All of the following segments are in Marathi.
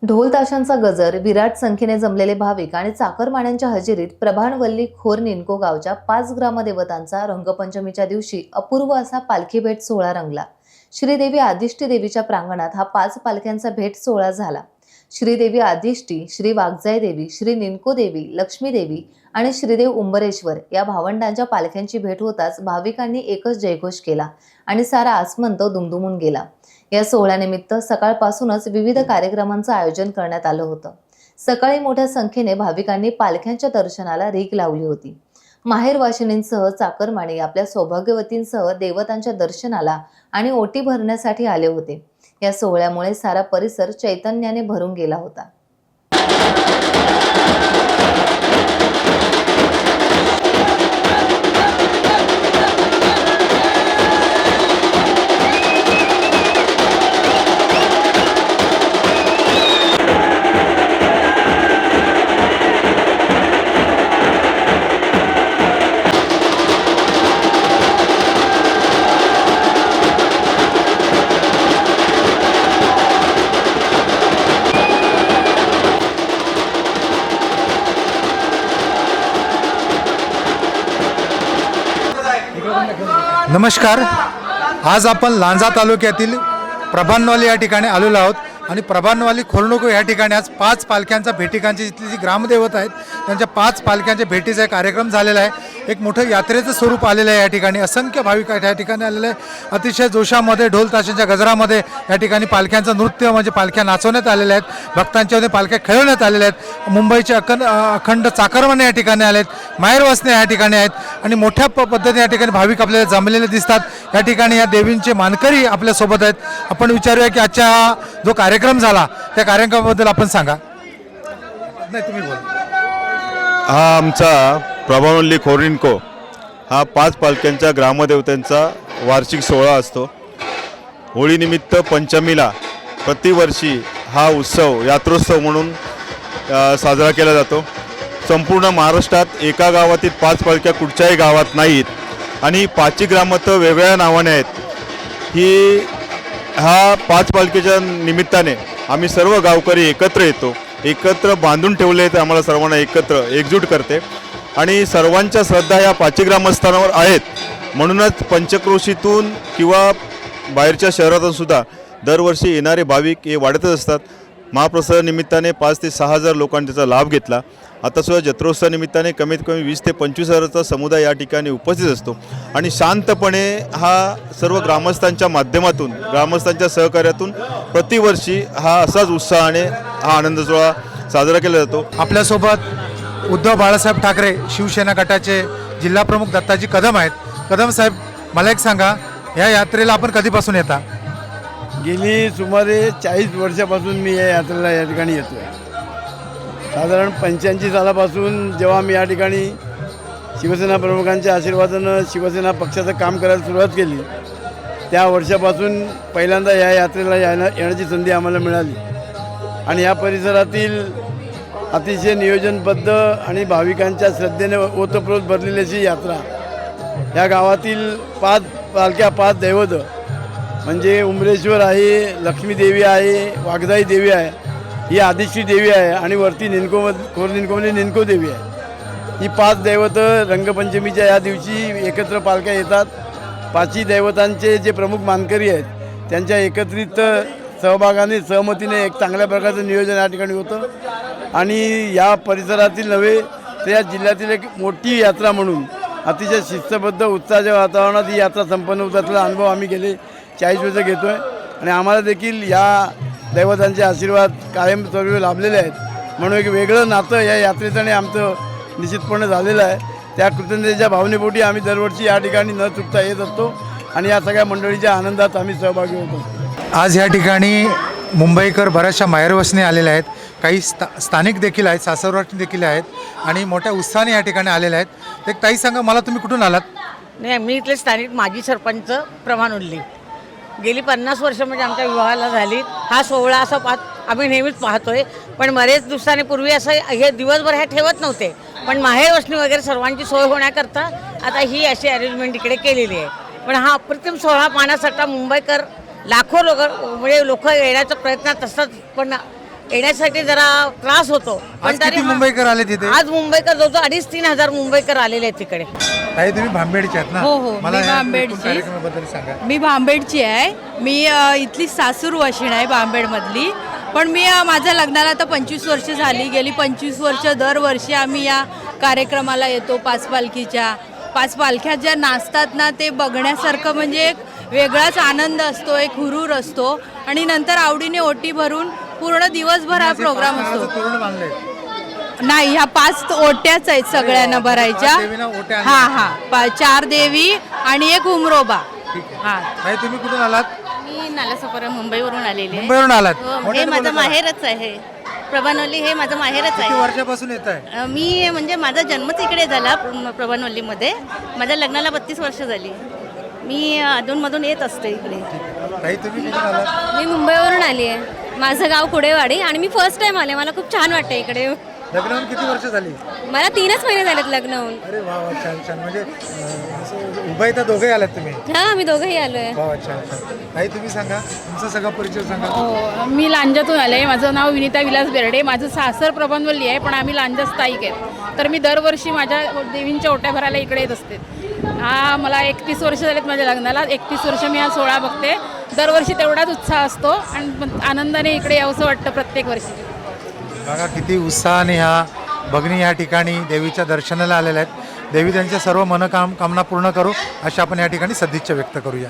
ढोल ताशांचा गजर, विराट संख्येने जमलेले भाविक आणि चाकरमान्यांच्या हजेरीत प्रभानवल्ली खोर निनको गावच्या 5 ग्रामदेवतांचा रंगपंचमीच्या दिवशी अपूर्व असा पालखी भेट सोहळा रंगला। श्रीदेवी आदिष्टी देवीच्या प्रांगणात हा 5 पालख्यांचा भेट सोहळा झाला। श्रीदेवी आदिष्टी, श्री वाघजाई देवी, श्री निनको देवी, लक्ष्मी देवी आणि श्रीदेव उंबरेश्वर या भावंडांच्या पालख्यांची भेट होताच भाविकांनी एकच जयघोष केला आणि सारा आसमंत दुमदुमून गेला। या सोहळ्यानिमित्त सकाळपासूनच विविध कार्यक्रमांचं आयोजन करण्यात आलं होतं। सकाळी मोठ्या संख्येने भाविकांनी पालख्यांच्या दर्शनाला रीघ लावली होती। माहेरवाशिनींसह चाकरमानी आपल्या सौभाग्यवतींसह देवतांच्या दर्शनाला आणि ओटी भरण्यासाठी आले होते। या सोहळ्यामुळे सारा परिसर चैतन्याने भरून गेला होता। नमस्कार। आज आपण लांजा तालुक्यातील प्रभानवाली या ठिकाणी आलेलो आहोत आणि प्रभानवाली खोरनुको या ठिकाणी आज 5 पालख्यांचा भेटीकांची इथली जी ग्रामदेवता आहेत त्यांच्या 5 पालख्यांच्या भेटीचा कार्यक्रम झालेला आहे। एक मोठं यात्रेचं स्वरूप आलेलं आहे। या ठिकाणी असंख्य भाविक या ठिकाणी आलेले आहे। अतिशय जोशामध्ये ढोल ताशांच्या गजरामध्ये या ठिकाणी पालख्यांचं नृत्य म्हणजे पालख्या नाचवण्यात आलेल्या आहेत, भक्तांच्या पालख्या खेळवण्यात आलेल्या आहेत। मुंबईचे अखंड चाकरमाने या ठिकाणी आले आहेत, माहेरवासने या ठिकाणी आहेत आणि मोठ्या पद्धतीने या ठिकाणी भाविक आपल्याला जमलेले दिसतात। या ठिकाणी या देवींचे मानकरी आपल्यासोबत आहेत। आपण विचारूया की आजचा जो कार्यक्रम झाला त्या कार्यक्रमाबद्दल आपण सांगा। नाही तुम्ही बोला। हा आमचा प्रभानवल्ली खोर निनको हा 5 पालख्यांच्या ग्रामदेवतांचा वार्षिक सोहळा असतो। होळीनिमित्त पंचमीला प्रतिवर्षी हा उत्सव यात्रोत्सव म्हणून साजरा केला जातो। संपूर्ण महाराष्ट्रात एका गावातील 5 पालख्या कुठच्याही गावात नाहीत आणि 5 ग्रामात वेगवेगळ्या नावाने आहेत। हा 5 पालखीच्या निमित्ताने आम्ही सर्व गावकरी एकत्र येतो, एकत्र बांधून ठेवले आहेत, आम्हाला सर्वांना एकजूट करते आणि सर्वांच्या श्रद्धा या 5 ग्रामस्थानावर आहेत। म्हणूनच पंचक्रोशीतून किंवा बाहेरच्या शहरातून सुद्धा दरवर्षी येणारे भाविक हे वाढतच असतात। महाप्रसाद निमित्ताने 5 ते 6 हजार लोकांनी त्याचा लाभ घेतला। आता सुद्धा जत्रोत्सव निमित्ताने कमीत कमी 20 ते 25 हजाराचा समुदाय या ठिकाणी उपस्थित असतो आणि शांतपणे हा सर्व ग्रामस्थांच्या माध्यमातून, ग्रामस्थांच्या सहकार्यातून प्रतिवर्षी हा असाच उत्साहाने हा आनंद सोहळा साजरा केला जातो। आपल्यासोबत उद्धव बाळासाहेब ठाकरे शिवसेना गटाचे जिल्हा प्रमुख दत्ताजी कदम आहेत। कदम साहेब, मला एक सांगा, या यात्रेला आपण कधीपासून येता? गेली सुमारे 40 वर्षापासून मी या यात्रेला या ठिकाणी येतो आहे। साधारण 85 सालापासून जेव्हा मी या ठिकाणी शिवसेना प्रमुखांच्या आशीर्वादानं शिवसेना पक्षाचं काम करायला सुरुवात केली, त्या वर्षापासून पहिल्यांदा या यात्रेला येण्याची संधी आम्हाला मिळाली आणि या परिसरातील अतिशय नियोजनबद्ध आणि भाविकांच्या श्रद्धेने ओतप्रोत भरलेली अशी यात्रा, या गावातील 5 पालख्या, 5 दैवत म्हणजे उंबरेश्वर आहे, लक्ष्मी देवी आहे, वाघजाई देवी आहे, ही आदिष्टी देवी आहे आणि वरती खोर निनकोमध्ये निनको देवी आहे। ही 5 दैवत रंगपंचमीच्या या दिवशी एकत्र पालख्या येतात। 5ही दैवतांचे जे प्रमुख मानकरी आहेत त्यांच्या एकत्रित सहभागाने, सहमतीने एक चांगल्या प्रकारचं नियोजन या ठिकाणी होतं आणि या परिसरातील नव्हे तर या जिल्ह्यातील एक मोठी यात्रा म्हणून अतिशय शिस्तबद्ध उत्साहाच्या वातावरणात ही यात्रा संपन्न होतातला अनुभव आम्ही गेले 40 वर्ष घेतो आहे आणि आम्हाला देखील या दैवतांचे आशीर्वाद कायमस्वरूपी लाभलेले आहेत। म्हणून एक वेगळं नातं या यात्रेचं आणि आमचं निश्चितपणे झालेलं आहे। त्या कृतज्ञतेच्या भावनेपोटी आम्ही दरवर्षी या ठिकाणी न चुकता येत असतो आणि या सगळ्या मंडळीच्या आनंदात आम्ही सहभागी होतो। आज या ठिकाणी मुंबईकर बऱ्याचशा माहेरवासने आलेल्या आहेत, काही स्थानिक देखील आहेत, सासरवासी देखील आहेत आणि मोठ्या उत्साहाने या ठिकाणी आलेले आहेत। एक ताई सांगा, मला तुम्ही कुठून आलात? नाही, मी इथले स्थानिक माजी सरपंच प्रभानवल्ली। गेली 50 वर्ष म्हणजे आमच्या विवाहाला झाली। हा सोहळा असा आम्ही नेहमीच पाहतोय, पण बरेच दिवसांपूर्वी असं हे दिवसभर हे ठेवत नव्हते, पण माहेरवासनी वगैरे सर्वांची सोय होण्याकरता आता ही अशी अरेंजमेंट इकडे केलेली आहे। पण हा अप्रतिम सोहळा पाहण्यासाठी मुंबईकर लाखो लोक येण्याचा प्रयत्नात असतात, पण येण्यासाठी जरा त्रास होतो. पण आज तरी किती मुंबईकर आले तिथे? आज मुंबईकर जवळजवळ 2,500-3,000 हजार मुंबईकर आलेले आहेत तिकडे. ताई तुम्ही भांबेडचे आहेत ना? हो, हो, मला मी या भांबेडची. एकूण कार्यक्रमाबद्दल सांगा. मी भांबेडची आहे. मी इथली सासूर वाशिण आहे भांबेडमधली. पण मी माझ्या लग्नाला आता 25 वर्ष झाली. गेली 25 वर्ष दरवर्षी आम्ही या कार्यक्रमाला येतो. पाच पालख्या ज्या नाचतात ना, ते बघण्यासारखं म्हणजे एक वेगळाच आनंद असतो, एक हुरूर असतो. आणि नंतर आवडीने ओटी भरून पूर्ण दिवसभर हा प्रोग्राम आज असतो. तोरण बांधलंय. नाही, ह्या 5 ओट्याच आहेत सगळ्यांना भरायच्या. 5 देवींना ओट्या आणल्या. 4 देवी आणि एक उमरोबा. ठीक आहे. हा, ताई तुम्ही कुठून आलात? मी नालासोपारा मुंबईवरून आलेली आहे. मुंबईवरून आलात. हे मोठ्याने माझं बोला जरा. माहेरच आहे. प्रभानवल्ली हे माझं माहेरच किती आहे. वर्षापासून येत आहे? मी म्हणजे माझा जन्मच इकडे झाला प्रभानवल्लीमध्ये. माझ्या लग्नाला 32 वर्ष झाली. मी अधूनमधून येत असते इकडे. ताई तुम्ही कुठून आलात? मी मुंबईवरून आली आहे. माझं गाव कुडेवाडी आणि मी फर्स्ट टाइम आले. मला खूप छान वाटतं इकडे. लग्न होऊन किती वर्ष झाली? मला 3च महिने झालेत लग्न होऊन. अरे वा वा, छान छान. म्हणजे असं उभं इथं दोघेही आलात तुम्ही? हा, आम्ही दोघंही आलोय. वा वा, छान छान. ताई तुम्ही सांगा, तुमचा सगळा परिचय सांगा. मी लांजातून आले. माझं नाव विनिता विलास बेर्डे. माझं सासर प्रबंधवल्ली आहे, पण आम्ही लांजा स्थायिक आहेत. तर मी दरवर्षी माझ्या देवींच्या ओट्या भरायला इकडे येत असते. हा, मला 31 वर्ष झालेत माझ्या लग्नाला. 31 वर्ष मी हा सोहळा बघते. दरवर्षी तेवढाच उत्साह असतो आणि आनंदाने इकडे यावंसं वाटतं प्रत्येक वर्षी. बघा किती उत्साहाने ह्या भगिनी या ठिकाणी देवीच्या दर्शनाला आलेल्या आहेत. देवी त्यांच्या सर्व कामना पूर्ण करू अशा आपण या ठिकाणी सदिच्छा व्यक्त करूया.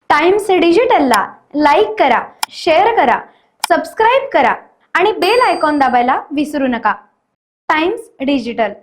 टाइम्स डिजिटलला लाईक करा, शेअर करा, सबस्क्राईब करा आणि बेल आयकॉन दाबायला विसरू नका. Times digital.